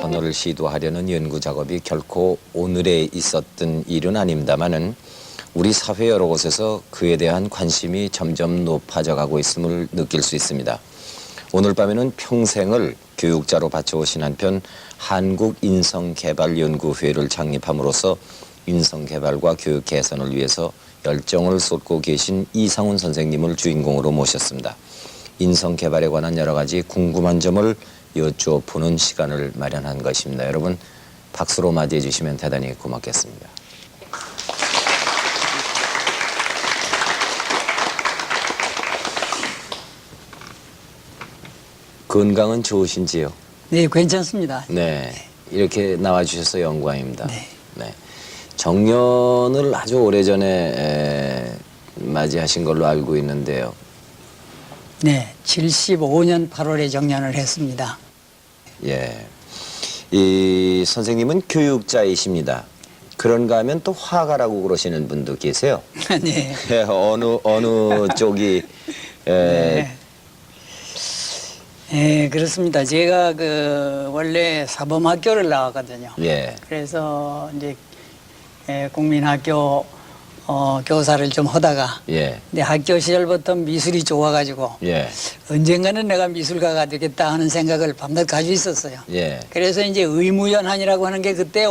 언어를 시도하려는 연구 작업이 결코 오늘에 있었던 일은 아닙니다만은 우리 사회 여러 곳에서 그에 대한 관심이 점점 높아져 가고 있음을 느낄 수 있습니다. 오늘 밤에는 평생을 교육자로 바쳐오신 한편 한국인성개발연구회를 창립함으로써 인성개발과 교육 개선을 위해서 열정을 쏟고 계신 이상훈 선생님을 주인공으로 모셨습니다. 인성개발에 관한 여러 가지 궁금한 점을 여쭈어보는 시간을 마련한 것입니다. 여러분 박수로 맞이해 주시면 대단히 고맙겠습니다. 건강은 좋으신지요? 네, 괜찮습니다. 네, 이렇게 나와주셔서 영광입니다. 네. 네. 정년을 아주 오래전에 맞이하신 걸로 알고 있는데요. 네, 75년 8월에 정년을 했습니다. 예, 이 선생님은 교육자이십니다. 그런가 하면 또 화가라고 그러시는 분도 계세요. 네. 어느 쪽이 네. 네, 그렇습니다. 제가 원래 사범학교를 나왔거든요. 예. 그래서 이제 국민학교 교사를 좀 하다가 예. 근데 학교 시절부터 미술이 좋아가지고 예. 언젠가는 내가 미술가가 되겠다 하는 생각을 밤낮 가지고 있었어요. 예. 그래서 이제 의무연한이라고 하는 게 그때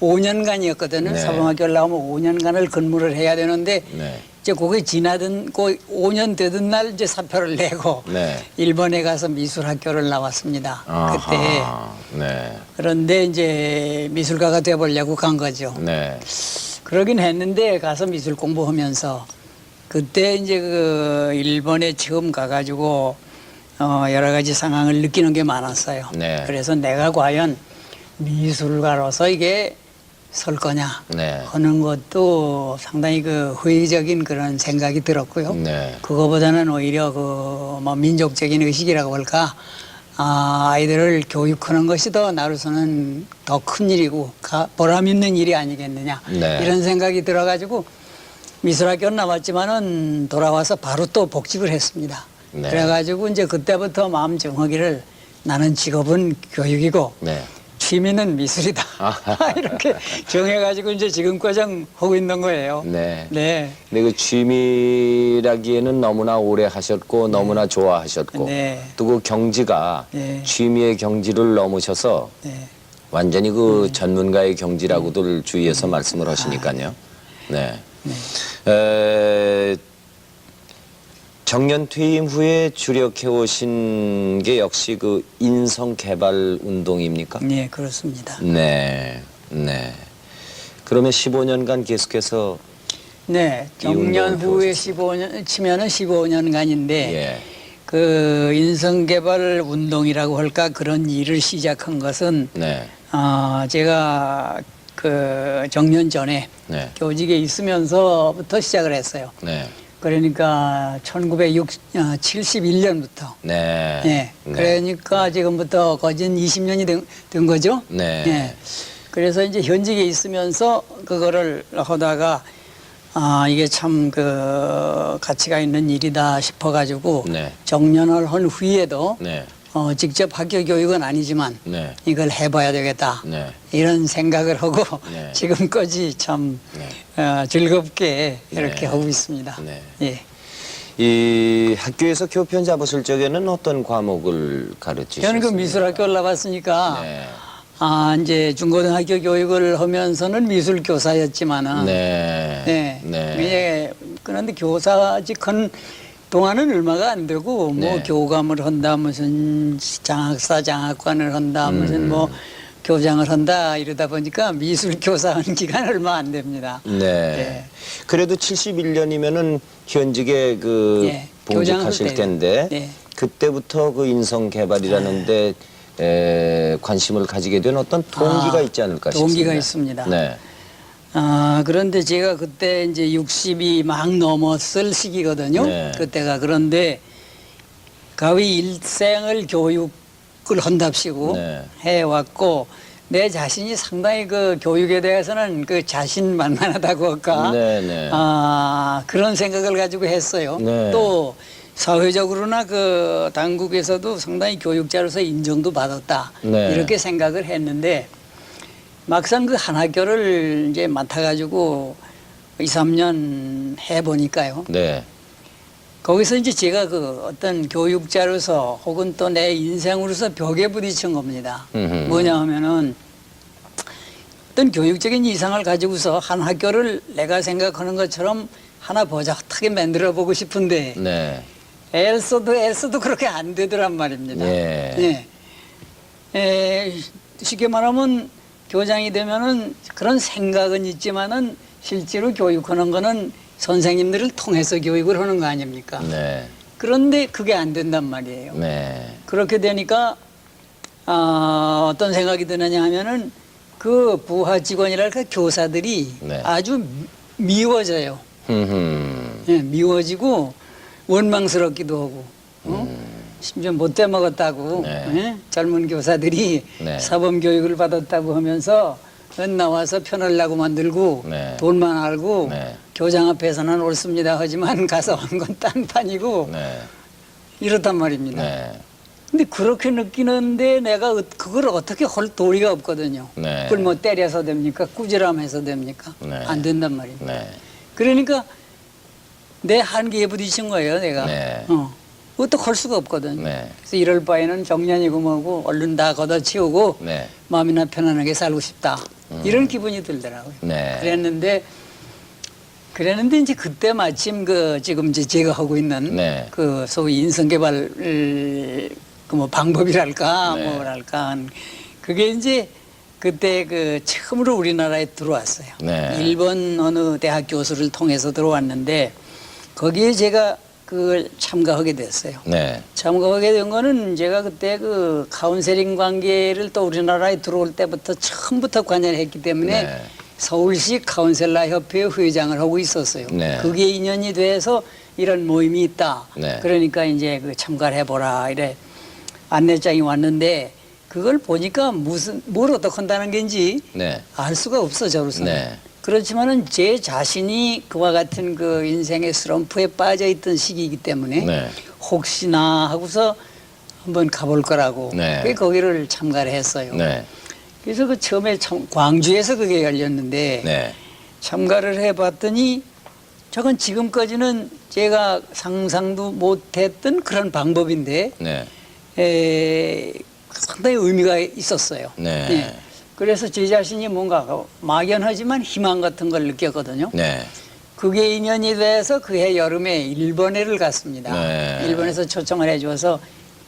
5년간이었거든요. 네. 사범학교를 나오면 5년간을 근무를 해야 되는데 네. 이제 그게 지나던 그 5년 되던 날 이제 사표를 내고 네. 일본에 가서 미술학교를 나왔습니다. 아하. 그때. 네. 그런데 이제 미술가가 되어보려고 간 거죠. 네. 그러긴 했는데 가서 미술 공부하면서 그때 이제 일본에 처음 가가지고 여러 가지 상황을 느끼는 게 많았어요. 네. 그래서 내가 과연 미술가로서 이게 설 거냐 네. 하는 것도 상당히 회의적인 그런 생각이 들었고요. 네. 그거보다는 오히려 뭐 민족적인 의식이라고 할까, 아이들을 교육하는 것이 더 나로서는 더 큰 일이고 보람 있는 일이 아니겠느냐 네. 이런 생각이 들어가지고 미술학교는 나왔지만은 돌아와서 바로 또 복직을 했습니다. 네. 그래가지고 이제 그때부터 마음 정하기를 나는 직업은 교육이고 네. 취미는 미술이다. 이렇게 정해가지고 이제 지금까지 하고 있는 거예요. 네. 네. 근데 그 취미라기에는 너무나 오래 하셨고 너무나 좋아하셨고 네. 또 그 경지가 네. 취미의 경지를 넘으셔서 네. 완전히 그 전문가의 경지라고들 주위에서 말씀을 하시니까요. 네. 정년 퇴임 후에 주력해 오신 게 역시 그 인성 개발 운동입니까? 네, 그렇습니다. 네. 네. 그러면 15년간 계속해서 네, 이 정년 운동을 후에 해오셨습니다. 15년 치면은 15년간인데 예. 그 인성개발 운동이라고 할까 그런 일을 시작한 것은 네. 제가 그 정년 전에 네. 교직에 있으면서부터 시작을 했어요. 네. 그러니까 1971년부터. 네. 네. 그러니까 지금부터 거진 20년이 된 거죠. 네. 네. 그래서 이제 현직에 있으면서 그거를 하다가 이게 참 가치가 있는 일이다 싶어가지고 네. 정년을 한 후에도 네. 직접 학교 교육은 아니지만 네. 이걸 해봐야 되겠다. 네. 이런 생각을 하고 네. 지금까지 참 네. 즐겁게 이렇게 네. 하고 있습니다. 네. 예. 이 학교에서 교편 잡으실 적에는 어떤 과목을 가르치셨어요? 저는 그 미술학교를 나왔으니까 네. 이제 중고등학교 교육을 하면서는 미술 교사였지만은 네. 네. 네. 예. 그런데 교사직한 동안은 얼마가 안 되고 뭐 네. 교감을 한다 무슨 장학사 장학관을 한다 무슨 뭐 교장을 한다 이러다 보니까 미술 교사한 기간 얼마 안 됩니다. 네. 네. 그래도 71년이면은 현직에 예, 봉직하실 교장할 텐데 네. 그때부터 그 인성 개발이라는데 관심을 가지게 된 어떤 동기가 있지 않을까 싶습니다. 동기가 있습니다. 네. 그런데 제가 그때 이제 60이 막 넘었을 시기거든요. 네. 그때가. 그런데 거의 일생을 교육을 한답시고 네. 해왔고 내 자신이 상당히 그 교육에 대해서는 그 자신만만하다고 할까 네. 그런 생각을 가지고 했어요. 네. 또 사회적으로나 그 당국에서도 상당히 교육자로서 인정도 받았다 네. 이렇게 생각을 했는데 막상 그 한 학교를 이제 맡아가지고 2, 3년 해보니까요. 네. 거기서 이제 제가 그 어떤 교육자로서 혹은 또 내 인생으로서 벽에 부딪힌 겁니다. 뭐냐 하면은 어떤 교육적인 이상을 가지고서 한 학교를 내가 생각하는 것처럼 하나 보자하게 만들어 보고 싶은데 네. 애써도 그렇게 안 되더란 말입니다. 예. 쉽게 말하면 교장이 되면은 그런 생각은 있지만은 실제로 교육하는 거는 선생님들을 통해서 교육을 하는 거 아닙니까? 네. 그런데 그게 안 된단 말이에요. 네. 그렇게 되니까 어떤 생각이 드느냐 하면은 그 부하 직원이랄까 교사들이 네. 아주 미워져요. 흠흠. 예, 미워지고 원망스럽기도 하고 심지어 못돼 먹었다고 네. 예? 젊은 교사들이 네. 사범 교육을 받았다고 하면서 나와서 편하려고 만들고 네. 돈만 알고 네. 교장 앞에서는 옳습니다 하지만 가서 한 건 딴판이고 네. 이렇단 말입니다. 네. 근데 그렇게 느끼는데 내가 그걸 어떻게 할 도리가 없거든요. 네. 그걸 뭐 때려서 됩니까? 꾸지람해서 됩니까? 네. 안 된단 말입니다. 네. 그러니까 내 한계에 부딪힌 거예요, 내가. 네. 어떡할 수가 없거든. 네. 그래서 이럴 바에는 정년이고 뭐고 얼른 다 걷어치우고 네. 마음이나 편안하게 살고 싶다. 이런 기분이 들더라고요. 네. 그랬는데 이제 그때 마침 그 지금 이제 제가 하고 있는 네. 그 소위 인성개발 그 뭐 방법이랄까 네. 뭐랄까 그게 이제 그때 그 처음으로 우리나라에 들어왔어요. 네. 일본 어느 대학 교수를 통해서 들어왔는데 거기에 제가 그걸 참가하게 됐어요. 네. 참가하게 된 거는 제가 그때 그 카운세링 관계를 또 우리나라에 들어올 때부터 처음부터 관여했기 때문에 네. 서울시 카운셀러 협회 회장을 하고 있었어요. 네. 그게 인연이 돼서 이런 모임이 있다. 네. 그러니까 이제 그 참가를 해보라 이래 안내장이 왔는데 그걸 보니까 뭘 어떻게 한다는 건지 네. 알 수가 없어 저로서는. 네. 그렇지만은 제 자신이 그와 같은 그 인생의 슬럼프에 빠져 있던 시기이기 때문에 네. 혹시나 하고서 한번 가볼 거라고 네. 그래서 거기를 참가를 했어요. 네. 그래서 그 처음에 광주에서 그게 열렸는데 네. 참가를 해봤더니 저건 지금까지는 제가 상상도 못했던 그런 방법인데 네. 상당히 의미가 있었어요. 네. 예. 그래서 제 자신이 뭔가 막연하지만 희망 같은 걸 느꼈거든요. 네. 그게 인연이 돼서 그해 여름에 일본에를 갔습니다. 네. 일본에서 초청을 해줘서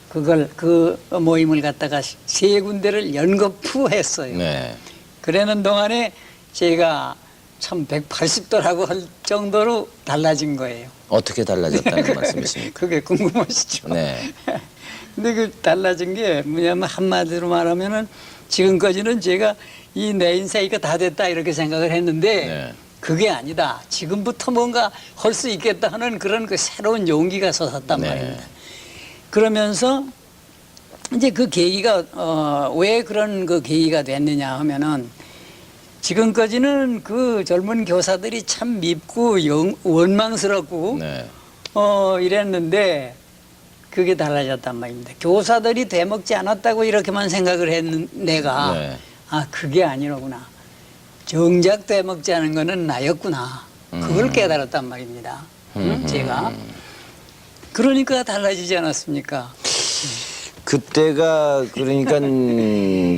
그 모임을 갖다가 세 군데를 연거푸했어요. 네. 그러는 동안에 제가 참 180도라고 할 정도로 달라진 거예요. 어떻게 달라졌다는 말씀이십니까? 그게 궁금하시죠? 네. 근데 그 달라진 게 뭐냐면 한마디로 말하면은 지금까지는 제가 이 내 인생 이거 다 됐다 이렇게 생각을 했는데 네. 그게 아니다. 지금부터 뭔가 할 수 있겠다 하는 그런 그 새로운 용기가 솟았단 네. 말입니다. 그러면서 이제 그 계기가 왜 그런 그 계기가 됐느냐 하면은 지금까지는 그 젊은 교사들이 참 밉고 원망스럽고 네. 이랬는데 그게 달라졌단 말입니다. 교사들이 되먹지 않았다고 이렇게만 생각을 했는 내가 네. 그게 아니로구나. 정작 되먹지 않은 거는 나였구나. 그걸 깨달았단 말입니다. 제가. 그러니까 달라지지 않았습니까? 그때가 그러니까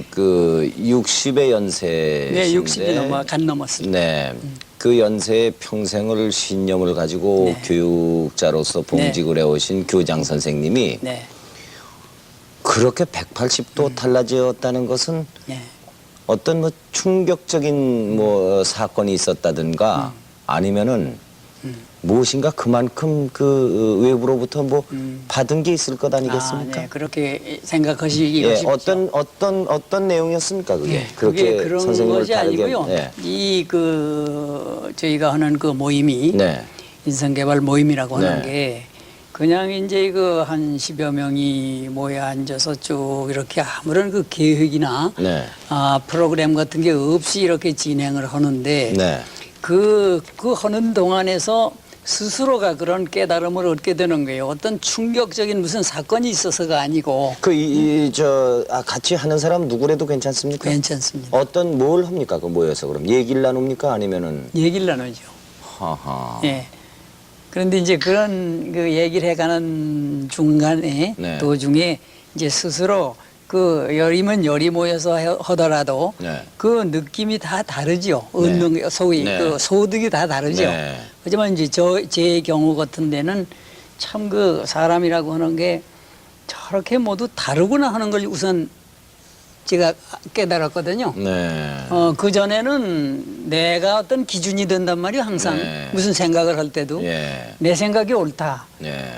그 60의 연세. 네, 60이 간 넘었습니다. 네. 그 연세에 평생을 신념을 가지고 네. 교육자로서 봉직을 해오신 교장 선생님이 네. 그렇게 180도 달라졌다는 것은 네. 어떤 뭐 충격적인 뭐 사건이 있었다든가 아니면은 무엇인가 그만큼 그 외부로부터 뭐 받은 게 있을 것 아니겠습니까? 네. 그렇게 생각하시기 예, 쉽죠. 어떤 내용이었습니까 그게? 네, 그게 그런 선생님을 것이 다르게, 아니고요. 예. 저희가 하는 그 모임이 네. 인성개발 모임이라고 하는 네. 게 그냥 이제 그 한 10여 명이 모여 앉아서 쭉 이렇게 아무런 그 계획이나 네. 프로그램 같은 게 없이 이렇게 진행을 하는데 네. 그 하는 동안에서 스스로가 그런 깨달음을 얻게 되는 거예요. 어떤 충격적인 무슨 사건이 있어서가 아니고 같이 하는 사람 누구래도 괜찮습니까? 괜찮습니다. 어떤 뭘 합니까? 그 모여서 그럼 얘기를 나눕니까? 아니면은 얘기를 나누죠. 하하. 예. 그런데 이제 그런 그 얘기를 해가는 중간에 네. 도중에 이제 스스로 그 열이면 열이 모여서 하더라도 네. 그 느낌이 다 다르죠. 얻는 게 소위 네. 그 소득이 다 다르죠. 네. 하지만 이제 제 경우 같은 데는 참 그 사람이라고 하는 게 저렇게 모두 다르구나 하는 걸 우선 제가 깨달았거든요. 네. 그전에는 내가 어떤 기준이 된단 말이에요. 항상 네. 무슨 생각을 할 때도 예. 내 생각이 옳다. 네.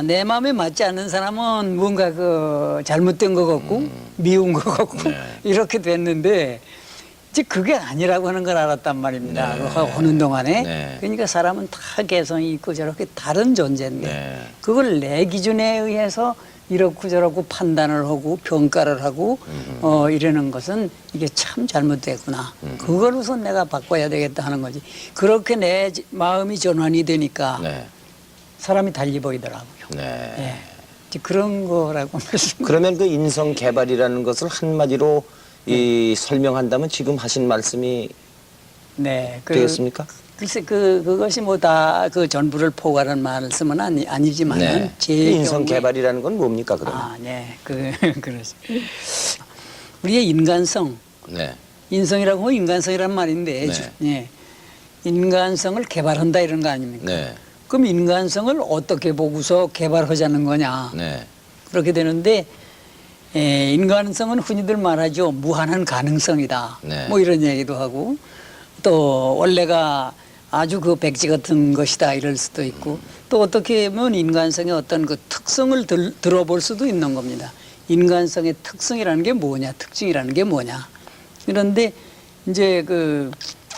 내 마음에 맞지 않는 사람은 뭔가 그 잘못된 것 같고 미운 것 같고 네. 이렇게 됐는데 이제 그게 아니라고 하는 걸 알았단 말입니다. 네. 그거 하는 동안에. 네. 그러니까 사람은 다 개성이 있고 저렇게 다른 존재인데 네. 그걸 내 기준에 의해서 이렇고 저렇고 판단을 하고 평가를 하고 이러는 것은 이게 참 잘못됐구나. 그걸 우선 내가 바꿔야 되겠다 하는 거지. 그렇게 내 마음이 전환이 되니까 네. 사람이 달리 보이더라고요. 네. 예. 이제 그런 거라고 말씀. 그러면 그 인성 개발이라는 것을 한마디로 설명한다면 지금 하신 말씀이 네. 되겠습니까? 글쎄 그것이 뭐 다 그 전부를 포괄한 말씀은 아니지만 네. 제 인성 경우에 개발이라는 건 뭡니까 그러면? 네. 그러시. 우리의 인간성, 네. 인성이라고 하면 인간성이란 말인데, 네. 예. 인간성을 개발한다 이런 거 아닙니까? 네. 그럼 인간성을 어떻게 보고서 개발하자는 거냐? 네. 그렇게 되는데, 인간성은 흔히들 말하죠. 무한한 가능성이다. 네. 뭐 이런 얘기도 하고, 또 원래가 아주 그 백지 같은 것이다 이럴 수도 있고, 또 어떻게 보면 인간성의 어떤 그 특성을 들어볼 수도 있는 겁니다. 인간성의 특성이라는 게 뭐냐, 특징이라는 게 뭐냐. 그런데 이제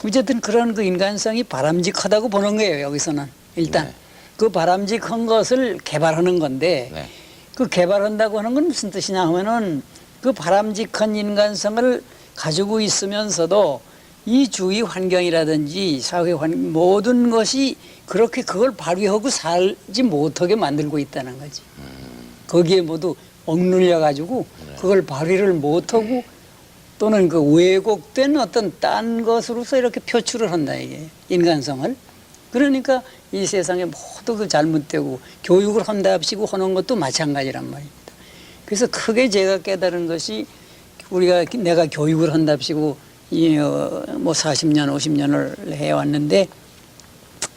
어쨌든 그런 그 인간성이 바람직하다고 보는 거예요, 여기서는. 일단. 네. 그 바람직한 것을 개발하는 건데, 네. 그 개발한다고 하는 건 무슨 뜻이냐 하면은 그 바람직한 인간성을 가지고 있으면서도 이 주위 환경이라든지 사회 환경 모든 것이 그렇게 그걸 발휘하고 살지 못하게 만들고 있다는 거지. 거기에 모두 억눌려 가지고 그걸 발휘를 못하고 또는 그 왜곡된 어떤 딴 것으로서 이렇게 표출을 한다 이게 인간성을. 그러니까 이 세상에 모두 그 잘못되고 교육을 한답시고 하는 것도 마찬가지란 말입니다. 그래서 크게 제가 깨달은 것이 내가 교육을 한답시고 뭐 40년, 50년을 해왔는데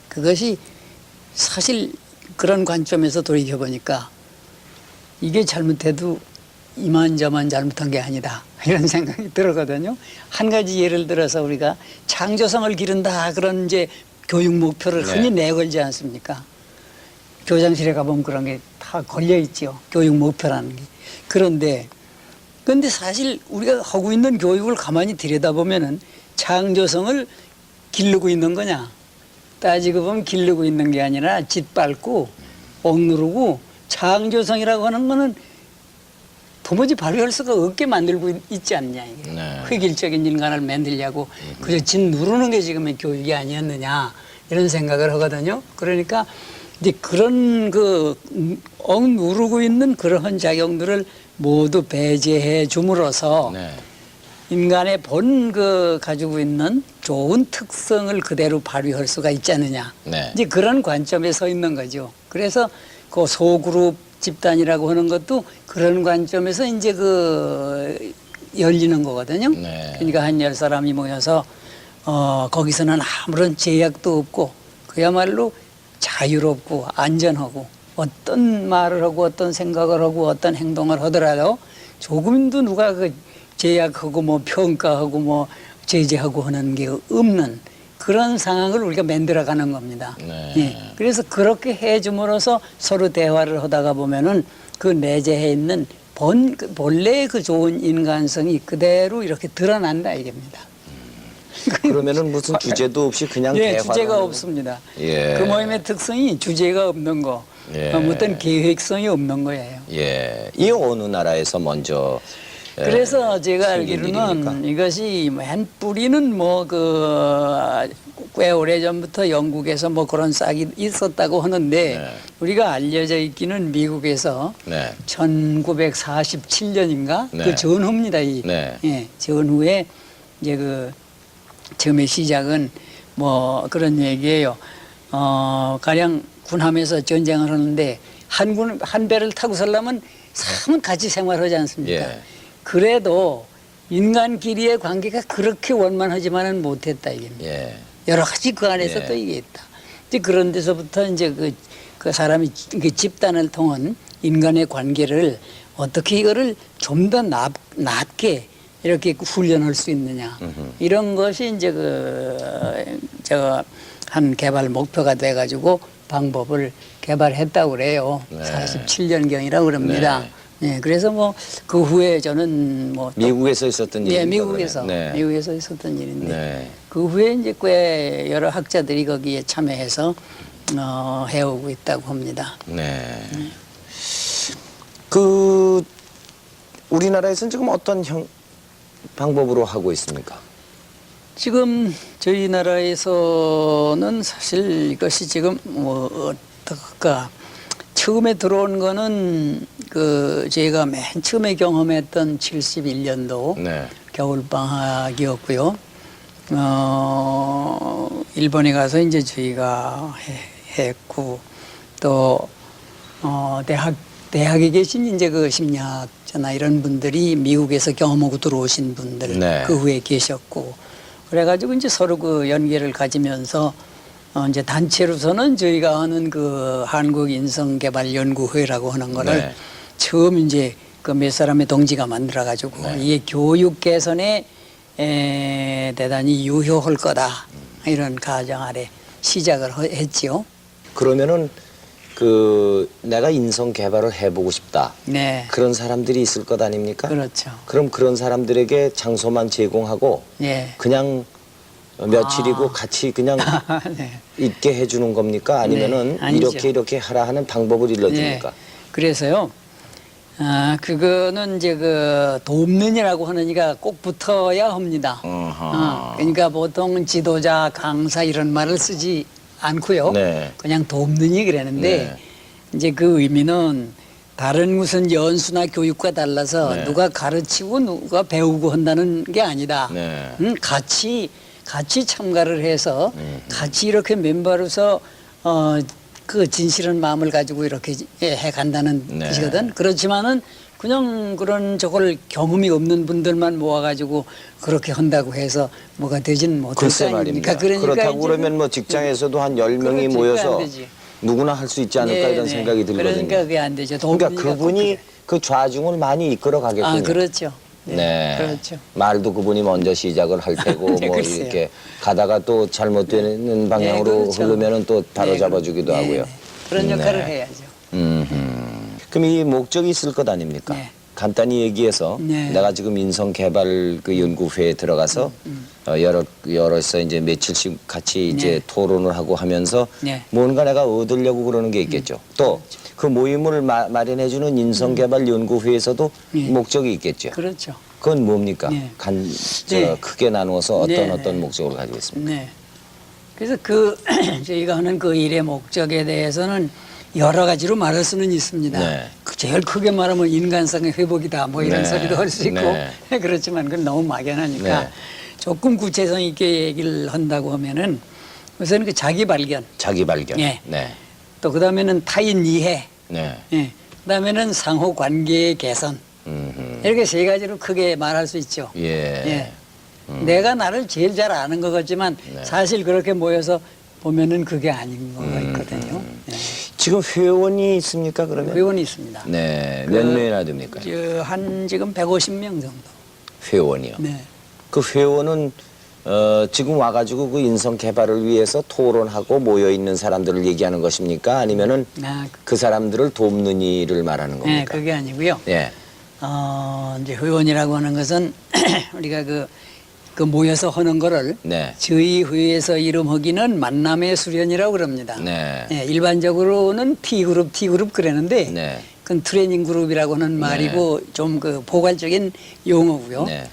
그것이 사실 그런 관점에서 돌이켜보니까 이게 잘못해도 이만저만 잘못한 게 아니다 이런 생각이 들었거든요. 한 가지 예를 들어서 우리가 창조성을 기른다 그런 이제 교육 목표를 흔히 내걸지 않습니까? 교장실에 가보면 그런 게 다 걸려있죠. 교육 목표라는 게. 그런데 사실 우리가 하고 있는 교육을 가만히 들여다보면은 창조성을 기르고 있는 거냐? 따지고 보면 기르고 있는 게 아니라 짓밟고 억누르고 창조성이라고 하는 거는 도무지 발휘할 수가 없게 만들고 있지 않냐 이게. 네. 획일적인 인간을 만들려고 그저 짓 누르는 게 지금의 교육이 아니었느냐 이런 생각을 하거든요. 그러니까 이제 그런 억누르고 있는 그러한 작용들을 모두 배제해 줌으로써 네. 인간의 본 가지고 있는 좋은 특성을 그대로 발휘할 수가 있지 않느냐. 네. 이제 그런 관점에 서 있는 거죠. 그래서 그 소그룹 집단이라고 하는 것도 그런 관점에서 이제 열리는 거거든요. 네. 그러니까 한 10사람이 모여서 거기서는 아무런 제약도 없고 그야말로 자유롭고 안전하고 어떤 말을 하고 어떤 생각을 하고 어떤 행동을 하더라도 조금도 누가 제약하고 뭐 평가하고 뭐 제재하고 하는 게 없는 그런 상황을 우리가 만들어가는 겁니다. 네. 예. 그래서 그렇게 해줌으로써 서로 대화를 하다가 보면은 그 내재해 있는 본래의 그 좋은 인간성이 그대로 이렇게 드러난다 이겁니다. 그러면은 무슨 주제도 없이 그냥 예, 대화를 주제가 하는 없습니다. 예. 그 모임의 특성이 주제가 없는 거. 예. 어떤 계획성이 없는 거예요. 예. 이 어느 나라에서 먼저 그래서 제가 생긴 알기로는 일입니까? 이것이 맨 뿌리는 뭐 꽤 오래 전부터 영국에서 뭐 그런 싹이 있었다고 하는데 네. 우리가 알려져 있기는 미국에서 네. 1947년인가 네. 그 전후입니다. 네. 예, 전후에 이제 그 처음에 시작은 뭐 그런 얘기예요. 가령 군함에서 전쟁을 하는데 한 배를 타고 살려면 사람은 같이 생활하지 않습니까? 예. 그래도 인간끼리의 관계가 그렇게 원만하지만은 못했다 이겁니다. 예. 여러 가지 그 안에서 예. 또 이게 있다. 이제 그런 데서부터 이제 그 사람이 그 집단을 통한 인간의 관계를 어떻게 이거를 좀 더 낮게 이렇게 훈련할 수 있느냐. 이런 것이 이제 한 개발 목표가 돼가지고 방법을 개발했다고 그래요. 네. 47년경이라고 그럽니다. 네. 그래서 뭐 그 후에 저는 뭐 또 미국에서 있었던 일입니까? 네, 미국에서 그러면? 네. 미국에서 있었던 일인데 네. 그 후에 이제 꽤 여러 학자들이 거기에 참여해서 해오고 있다고 합니다. 네. 그 우리나라에서는 지금 어떤 방법으로 하고 있습니까? 지금 저희 나라에서는 사실 이것이 지금 뭐 어떨까 처음에 들어온 거는 그 제가 맨 처음에 경험했던 71년도 네. 겨울방학이었고요. 일본에 가서 이제 저희가 했고 또 대학에 계신 이제 그 심리학자나 이런 분들이 미국에서 경험하고 들어오신 분들 네. 그 후에 계셨고 그래가지고 이제 서로 그 연계를 가지면서 이제 단체로서는 저희가 하는 그 한국인성개발연구회라고 하는 거를 네. 처음 이제 그 몇 사람의 동지가 만들어가지고 네. 이게 교육 개선에 대단히 유효할 거다 이런 가정 아래 시작을 했지요. 그러면은 그 내가 인성 개발을 해보고 싶다. 네, 그런 사람들이 있을 것 아닙니까? 그렇죠. 그럼 그런 사람들에게 장소만 제공하고 예. 그냥 며칠이고 같이 그냥 네. 있게 해주는 겁니까? 아니면은 네, 아니죠. 이렇게 하라 하는 방법을 일러줍니까? 네. 그래서요. 그거는 이제 그 돕는이라고 하는 이가 꼭 붙어야 합니다. 그러니까 보통 지도자, 강사 이런 말을 쓰지 않고요. 네. 그냥 돕는이 그러는데 네. 이제 그 의미는 다른 무슨 연수나 교육과 달라서 네. 누가 가르치고 누가 배우고 한다는 게 아니다. 네. 같이 참가를 해서 같이 이렇게 멤버로서 그 진실한 마음을 가지고 이렇게 해 간다는 네. 뜻이거든. 그렇지만은 그냥 그런 저걸 경험이 없는 분들만 모아가지고 그렇게 한다고 해서 뭐가 되지는 못할 거 글쎄 아닙니까? 말입니다. 그렇다고 이제 그러면 뭐 직장에서도 한 10명이 그렇지, 그게 모여서 안 되지. 누구나 할 수 있지 않을까 네, 이런 네. 생각이 들거든요. 그러니까 그게 안 되죠. 그러니까 도움이니까 그분이 그 좌중을 많이 이끌어 가겠군요. 아, 그렇죠. 네, 네. 그렇죠. 말도 그분이 먼저 시작을 할 테고 네, 뭐 글쎄요. 이렇게 가다가 또 잘못되는 방향으로 네, 그렇죠. 흐르면은 또 바로 네, 잡아주기도 네, 하고요. 네. 그런 역할을 네. 해야죠. 그럼 이 목적이 있을 것 아닙니까? 네. 간단히 얘기해서 네. 내가 지금 인성개발 그 연구회에 들어가서 여럿이서 이제 며칠씩 같이 이제 네. 토론을 하고 하면서 네. 뭔가 내가 얻으려고 그러는 게 있겠죠. 또 그 모임을 마련해주는 인성개발 연구회에서도 네. 목적이 있겠죠. 그렇죠. 그건 뭡니까? 네. 저 크게 나누어서 네, 어떤 네. 목적을 가지고 있습니까? 네. 그래서 저희가 하는 그 일의 목적에 대해서는 여러 가지로 말할 수는 있습니다. 네. 제일 크게 말하면 인간성의 회복이다. 뭐 이런 네. 소리도 할 수 있고. 네. 그렇지만 그건 너무 막연하니까 네. 조금 구체성 있게 얘기를 한다고 하면은 우선 그 자기 발견. 자기 발견. 예. 네. 또 그다음에는 타인 이해. 네. 예. 그다음에는 상호 관계의 개선. 이렇게 세 가지로 크게 말할 수 있죠. 예. 예. 내가 나를 제일 잘 아는 것 같지만 네. 사실 그렇게 모여서 보면은 그게 아닌 거가 있거든요. 네. 지금 회원이 있습니까, 그러면? 회원이 있습니다. 네. 그- 몇 명이나 됩니까? 한 지금 150명 정도. 회원이요. 네. 그 회원은 지금 와가지고 그 인성 개발을 위해서 토론하고 모여 있는 사람들을 얘기하는 것입니까? 아니면은 그 사람들을 돕는 일을 말하는 네, 겁니까? 그게 아니고요. 예. 이제 회원이라고 하는 것은 우리가 그 그 모여서 하는 거를 네. 저희 회에서 이름하기는 만남의 수련이라고 그럽니다. 네. 예, 일반적으로는 T그룹 그러는데 네. 그건 트레이닝 그룹이라고 하는 말이고 좀 그 포괄적인 용어고요. 네.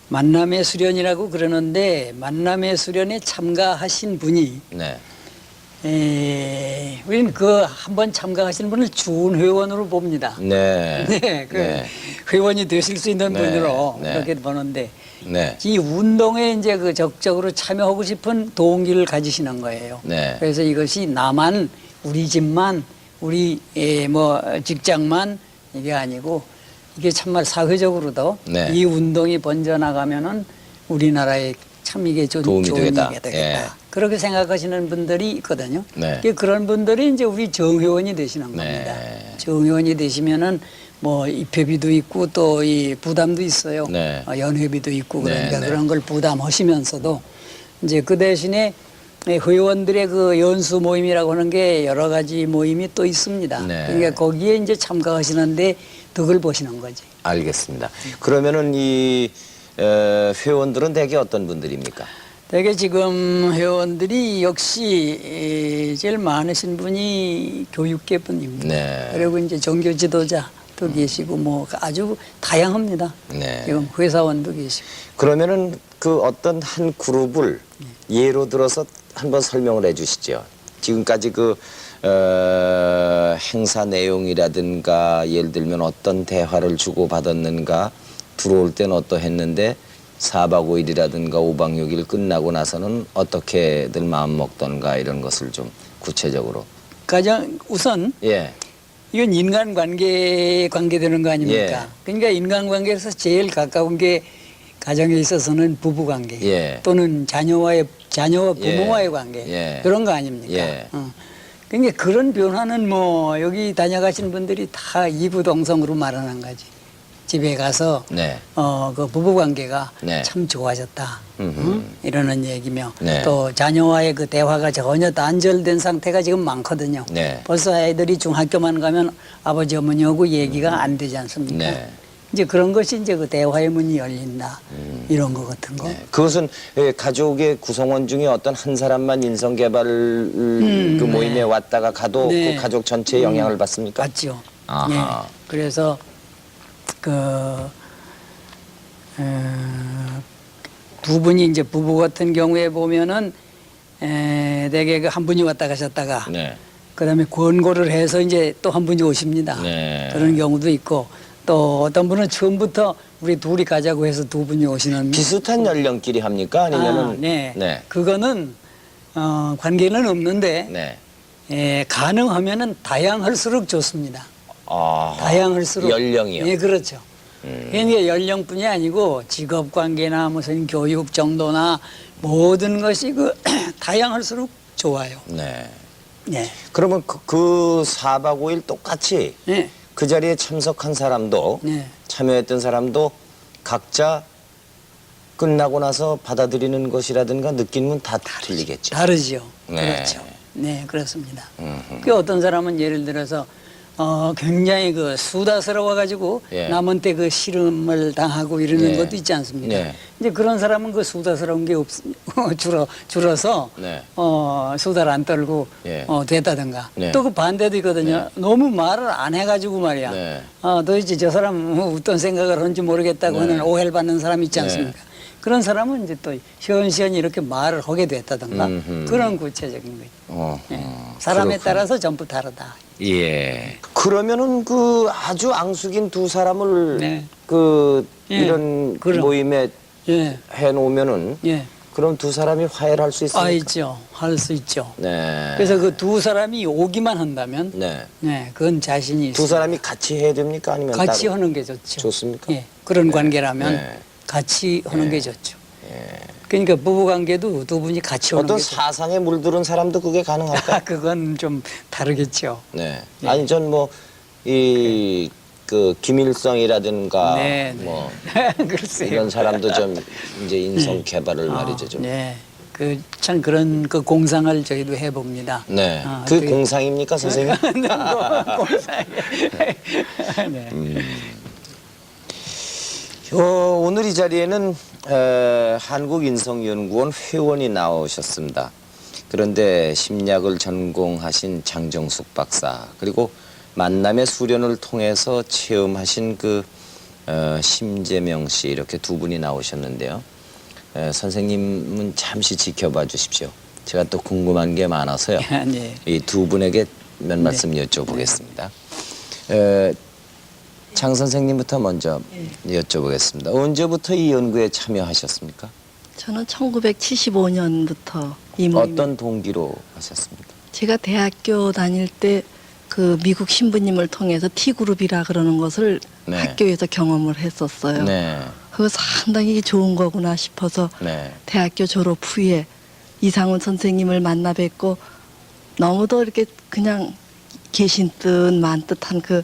만남의 수련이라고 그러는데 만남의 수련에 참가하신 분이 네. 우리는 그 한번 참가하신 분을 준 회원으로 봅니다. 네. 네, 그 네. 회원이 되실 수 있는 네, 분으로 네. 그렇게 보는데 네. 이 운동에 이제 그 적극적으로 참여하고 싶은 동기를 가지시는 거예요. 네. 그래서 이것이 나만 우리 집만 우리 뭐 직장만 이게 아니고 이게 참말 사회적으로도 네. 이 운동이 번져나가면은 우리나라에 참 이게 도움이 좋은 되겠다. 얘기가 되겠다. 예. 그렇게 생각하시는 분들이 있거든요. 네. 그런 분들이 이제 우리 정회원이 되시는 네. 겁니다. 정회원이 되시면은 뭐 입회비도 있고 또 이 부담도 있어요. 네. 연회비도 있고 그러니까 네. 그런 걸 부담하시면서도 이제 그 대신에 회원들의 그 연수 모임이라고 하는 게 여러 가지 모임이 또 있습니다. 네. 그러니까 거기에 이제 참가하시는데 덕을 보시는 거지. 알겠습니다. 그러면은 이 회원들은 대개 어떤 분들입니까? 대개 지금 회원들이 역시 제일 많으신 분이 교육계 분입니다. 네. 그리고 이제 종교 지도자도 계시고 뭐 아주 다양합니다. 네. 지금 회사원도 계시고. 그러면은 그 어떤 한 그룹을 예로 들어서 한번 설명을 해 주시죠. 지금까지 그 행사 내용이라든가 예를 들면 어떤 대화를 주고 받았는가, 들어올 때는 어떠했는데 4박 5일이라든가 5박 6일 끝나고 나서는 어떻게들 마음 먹던가 이런 것을 좀 구체적으로. 가장 우선 예. 이건 인간관계에 관계되는 거 아닙니까? 예. 그러니까 인간관계에서 제일 가까운 게 가정에 있어서는 부부관계 예. 또는 자녀와 부모와의 예. 관계 예. 그런 거 아닙니까? 예. 그러니까 그런 변화는 뭐 여기 다녀가신 분들이 다 이구동성으로 말하는 거지. 집에 가서 네. 그 부부관계가 네. 참 좋아졌다. 이러는 얘기며 네. 또 자녀와의 그 대화가 전혀 단절된 상태가 지금 많거든요. 네. 벌써 아이들이 중학교만 가면 아버지 어머니하고 얘기가 안 되지 않습니까? 네. 이제 그런 것이 이제 그 대화의 문이 열린다. 이런 거 같은 거. 네. 그것은 가족의 구성원 중에 어떤 한 사람만 인성개발 그 모임에 왔다가 가도 네. 그 가족 전체에 영향을 받습니까? 맞죠. 아하. 예. 그래서 두 분이 이제 부부 같은 경우에 보면은 대개 한 분이 왔다 가셨다가 네. 그다음에 권고를 해서 이제 또 한 분이 오십니다. 네. 그런 경우도 있고 또 어떤 분은 처음부터 우리 둘이 가자고 해서 두 분이 오시는 비슷한 연령끼리 합니까? 아니면은 네. 네. 그거는 관계는 없는데 네. 가능하면은 다양할수록 좋습니다. 아. 다양할수록 연령이요. 예, 그렇죠. 그러니까 연령뿐이 아니고 직업 관계나 무슨 교육 정도나 모든 것이 그 다양할수록 좋아요. 네. 네. 그러면 그 4박 5일 똑같이 네. 그 자리에 참석한 사람도 네. 참여했던 사람도 각자 끝나고 나서 받아들이는 것이라든가 느낌은 다 틀리겠죠. 다르죠. 네. 그렇죠. 네, 그렇습니다. 그 어떤 사람은 예를 들어서 굉장히 그 수다스러워 가지고 예. 남한테 그 실험을 당하고 이러는 예. 것도 있지 않습니까? 네. 이제 그런 사람은 그 수다스러운 게 줄어서 네. 수다를 안 떨고 예. 됐다든가 네. 또 그 반대도 있거든요. 너무 말을 안 해가지고 말이야. 네. 도대체 저 사람 어떤 생각을 하는지 모르겠다고 네. 하는 오해를 받는 사람 있지 네. 않습니까? 그런 사람은 이제 또 시원시원히 이렇게 말을 하게 됐다든가 음흠. 그런 구체적인 거죠. 예. 사람에 그렇군요. 따라서 전부 다르다. 예. 그러면은 그 아주 앙숙인 두 사람을 네. 그 예. 이런 그럼. 모임에 예, 해놓으면은 예. 그럼 두 사람이 화해를 할 수 있습니까? 있죠. 할 수 있죠. 네. 그래서 그 두 사람이 오기만 한다면, 네. 네, 그건 자신이 있어요. 두 사람이 같이 해야 됩니까? 아니면 같이 따로? 하는 게 좋죠. 좋습니까? 예, 그런 관계라면 네. 같이 하는 게 좋죠. 그러니까 부부 관계도 두 분이 같이 하는 어떤 게 좋죠. 사상에 물들은 사람도 그게 가능할까? 그건 좀 다르겠죠. 네. 아니 전 뭐 이 그 김일성이라든가 네, 네. 뭐 글쎄요. 이런 사람도 좀 이제 인성 개발을 말이죠 좀. 네, 그 참 그런 그 공상을 저희도 해봅니다. 네. 아, 그 어떻게- 공상입니까, 선생님? 공상. 네. 오늘 이 자리에는 한국인성연구원 회원이 나오셨습니다. 그런데 심리학을 전공하신 장정숙 박사 그리고 만남의 수련을 통해서 체험하신 심재명 씨 이렇게 두 분이 나오셨는데요. 선생님은 잠시 지켜봐 주십시오. 제가 또 궁금한 게 많아서요. 네. 이 두 분에게 몇 말씀 여쭤보겠습니다. 장 선생님부터 먼저 여쭤보겠습니다. 언제부터 이 연구에 참여하셨습니까? 저는 1975년부터 이 모임 어떤 동기로 하셨습니까? 제가 대학교 다닐 때 그 미국 신부님을 통해서 T그룹이라 그러는 것을 네. 학교에서 경험을 했었어요. 네. 그거 상당히 좋은 거구나 싶어서 네. 대학교 졸업 후에 이상훈 선생님을 만나 뵙고 너무도 이렇게 그냥 계신 듯 만 듯한 그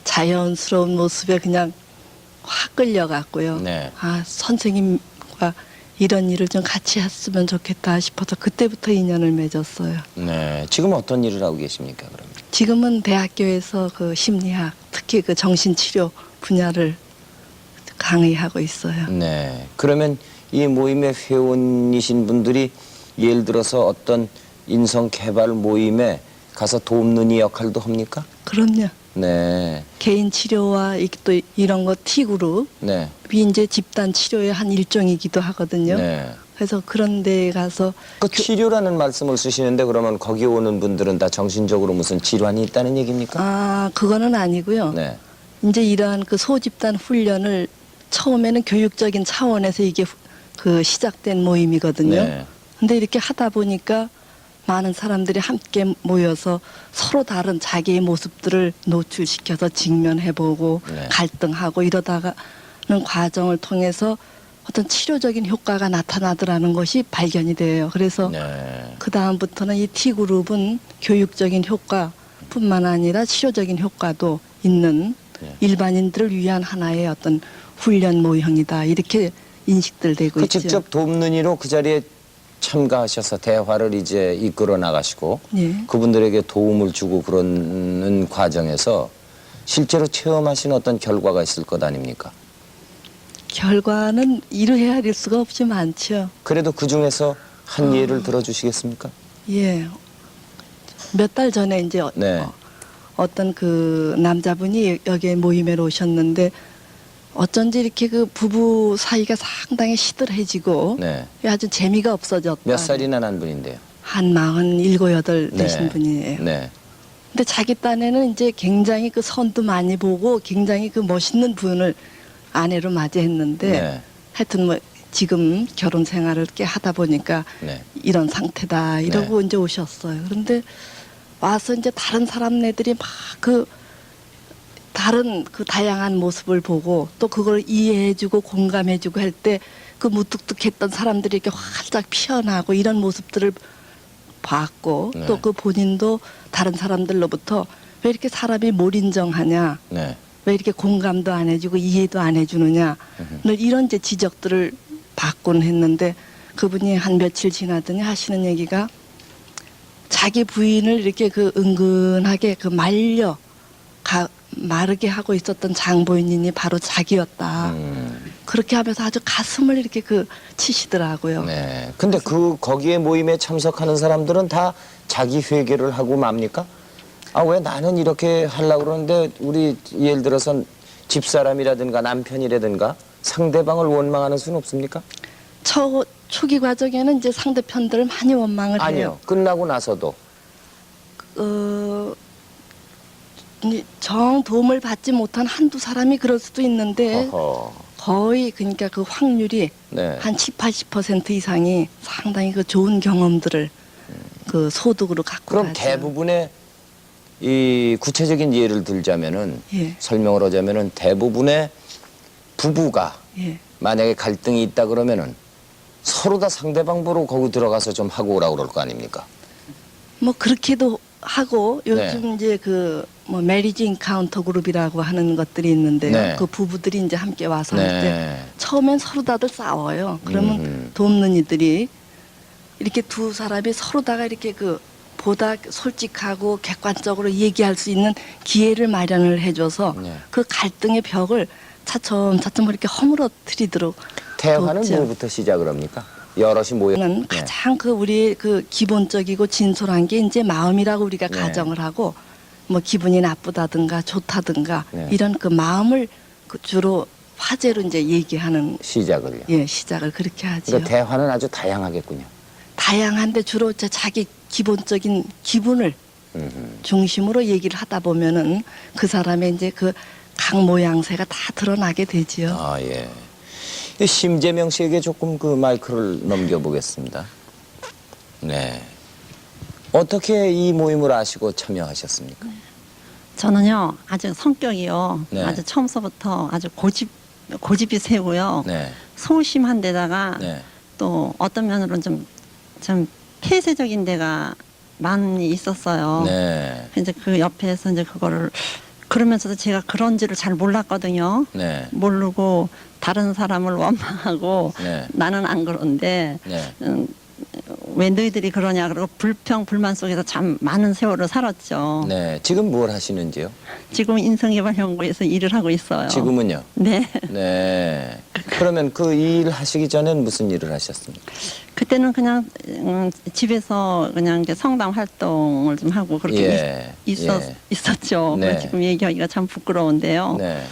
자연스러운 모습에 그냥 확 끌려갔고요. 네. 아, 선생님과 이런 일을 좀 같이 했으면 좋겠다 싶어서 그때부터 인연을 맺었어요. 네. 지금 어떤 일을 하고 계십니까, 그러면? 지금은 대학교에서 그 심리학, 특히 그 정신치료 분야를 강의하고 있어요. 네. 그러면 이 모임의 회원이신 분들이 예를 들어서 어떤 인성 개발 모임에 가서 돕는 이 역할도 합니까? 그럼요. 네. 개인 치료와 또 이런 거 T그룹이 네. 이제 집단 치료의 한 일종이기도 하거든요. 네. 그래서 그런 데 가서 그 치료라는 말씀을 쓰시는데 그러면 거기 오는 분들은 다 정신적으로 무슨 질환이 있다는 얘기입니까? 아, 그거는 아니고요. 네. 이제 이러한 그 소집단 훈련을 처음에는 교육적인 차원에서 이게 그 시작된 모임이거든요. 네. 근데 이렇게 하다 보니까 많은 사람들이 함께 모여서 서로 다른 자기의 모습들을 노출시켜서 직면해보고 네. 갈등하고 이러다가는 과정을 통해서 어떤 치료적인 효과가 나타나더라는 것이 발견이 돼요. 그래서 네. 그 다음부터는 이 T그룹은 교육적인 효과뿐만 아니라 치료적인 효과도 있는 네. 일반인들을 위한 하나의 어떤 훈련 모형이다. 이렇게 인식들 되고 그 있죠. 직접 돕는 이로 그 자리에 참가하셔서 대화를 이제 이끌어 나가시고 예. 그분들에게 도움을 주고 그러는 과정에서 실제로 체험하신 어떤 결과가 있을 것 아닙니까? 결과는 이루 헤아릴 수가 없이 많죠. 그래도 그 중에서 한 예를 들어주시겠습니까? 예. 몇 달 전에 이제 네. 어떤 그 남자분이 여기에 모임에 오셨는데 어쩐지 이렇게 그 부부 사이가 상당히 시들해지고 네. 아주 재미가 없어졌다. 몇 살이나 난 분인데요? 한 47, 8 되신 네. 분이에요. 네. 근데 자기 딴에는 이제 굉장히 그 선도 많이 보고 굉장히 그 멋있는 분을 아내로 맞이했는데 네. 하여튼 뭐 지금 결혼 생활을 이렇게 하다 보니까 네. 이런 상태다 이러고 이제 오셨어요. 그런데 와서 이제 다른 사람네들이 막 그 다른 그 다양한 모습을 보고 또 그걸 이해해주고 공감해주고 할 때 그 무뚝뚝했던 사람들이 이렇게 활짝 피어나고 이런 모습들을 봤고 네. 또 그 본인도 다른 사람들로부터 왜 이렇게 사람이 몰인정하냐, 네. 왜 이렇게 공감도 안 해주고 이해도 안 해주느냐, 늘 이런 이제 지적들을 받곤 했는데 그분이 한 며칠 지나더니 하시는 얘기가 자기 부인을 이렇게 그 은근하게 그 마르게 하고 있었던 장보인이 바로 자기였다. 그렇게 하면서 아주 가슴을 이렇게 그 치시더라고요. 네. 근데 거기에 모임에 참석하는 사람들은 다 자기 회개를 하고 맙니까? 아, 왜 나는 이렇게 하려고 그러는데 우리 예를 들어서 집사람이라든가 남편이라든가 상대방을 원망하는 수는 없습니까? 초기 과정에는 이제 상대편들을 많이 원망을 아니요. 해요. 끝나고 나서도. 정 도움을 받지 못한 한두 사람이 그럴 수도 있는데 어허. 거의 그러니까 그 확률이 네. 한 70~80% 이상이 상당히 그 좋은 경험들을 그 소득으로 갖고 그럼 가죠. 대부분의 이 구체적인 예를 들자면은 예. 설명을 하자면은 대부분의 부부가 예. 만약에 갈등이 있다 그러면은 서로 다 상대방 보러 거기 들어가서 좀 하고 오라고 그럴 거 아닙니까? 뭐 그렇게도 하고 요즘 네. 이제 그 뭐 메리지 인카운터 그룹이라고 하는 것들이 있는데요. 네. 그 부부들이 이제 함께 와서 할 때 네. 처음엔 서로 다들 싸워요. 그러면 돕는 이들이 이렇게 두 사람이 서로다가 이렇게 그 보다 솔직하고 객관적으로 얘기할 수 있는 기회를 마련을 해줘서 네. 그 갈등의 벽을 차츰 이렇게 허물어뜨리도록 대화는 없죠. 뭐부터 시작을 합니까? 여럿이 모여. 는 가장 그 우리 그 기본적이고 진솔한 게 이제 마음이라고 우리가 네. 가정을 하고 뭐 기분이 나쁘다든가 좋다든가 네. 이런 그 마음을 그 주로 화제로 이제 얘기하는 시작을요. 예 시작을 그렇게 하죠. 그러니까 대화는 아주 다양하겠군요. 다양한데 주로 이제 자기 기본적인 기분을 중심으로 얘기를 하다 보면은 그 사람의 이제 그 각 모양새가 다 드러나게 되지요. 아 예. 이 심재명 씨에게 조금 그 마이크를 넘겨보겠습니다. 네. 어떻게 이 모임을 아시고 참여하셨습니까? 저는요 아주 성격이요 네. 아주 처음서부터 아주 고집이 세고요 네. 소심한 데다가 네. 또 어떤 면으로는 좀 폐쇄적인 데가 많이 있었어요. 네. 이제 그 옆에서 이제 그거를 그러면서도 제가 그런지를 잘 몰랐거든요. 네. 모르고 다른 사람을 원망하고 네. 나는 안 그런데 네. 왜 너희들이 그러냐 그러고 불평 불만 속에서 참 많은 세월을 살았죠. 네. 지금 뭘 하시는지요? 지금 인성개발연구에서 일을 하고 있어요. 지금은요? 네. 네. 그러면 그 일 하시기 전엔 무슨 일을 하셨습니까? 그때는 그냥 집에서 그냥 이제 성당 활동을 좀 하고 그렇게 예. 있었죠. 네. 지금 얘기하기가 참 부끄러운데요. 네.